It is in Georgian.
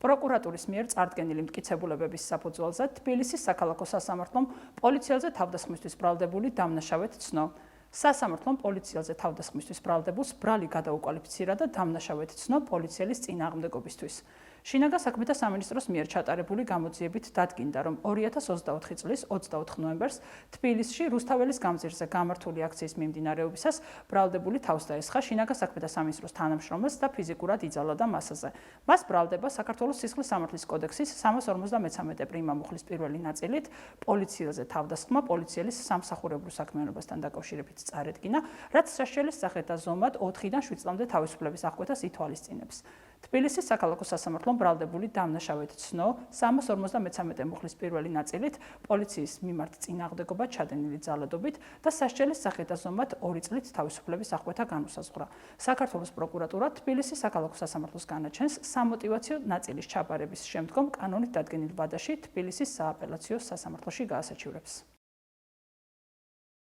პროკურატურის მიერ წარდგენილი მტკიცებულებების საფუძველზე თბილისის საქალაქო სასამართლომ პოლიციელზე თავდასხმისთვის ბრალდებული დამნაშავედ ცნო. სასამართლომ პოლიციელზე თავდასხმისთვის ბრალდებულს ბრალი გადაუკვალიფიცირა და დამნაშავედ ცნო პოლიციელის წინააღმდეგობისთვის. შინაგან საქმეთა სამინისტროს მიერ ჩატარებული გამოძიებით დადგინდა, რომ 2024 წლის 24 ნოემბერს თბილისში რუსთაველის გამზირზე გამართული აქციის მიმდინარეობისას ბრალდებული თავს დაესხა შინაგან საქმეთა სამინისტროს თანამშრომელს და ფიზიკურად იძალა მასაზე. მას ბრალდება საქართველოს სისხლის სამართლის კოდექსის 353 პრიმა მუხლის პირველი ნაწილით პოლიციელზე თავდასხმა პოლიციელის სამსახურებრივ საქმიანობასთან დაკავშირებით წარედგინა, რაც სასჯელის სახით და ზომად 4-დან 7 წლამდე თავისუფლების აღკვეთას ითვალისწინებს. თბილისის საქალაქო სასამართლომ ბრალდებული დამნაშავედ ცნო 353 მუხლის პირველი ნაწილით პოლიციის მიმართ წინააღმდეგობა ჩადენილი ძალადობით და სასჯელის სახით და ზომად 2 წლით თავისუფლების აღკვეთა განუსაზღვრა. საქართველოს პროკურატურა თბილისის საქალაქო სასამართლოს განაჩენს სამოტივაციო ნაწილის ჩაბარების შემდგომ კანონით დადგენილ ვადაში თბილისის სააპელაციო სასამართლოში გაასაჩივრებს.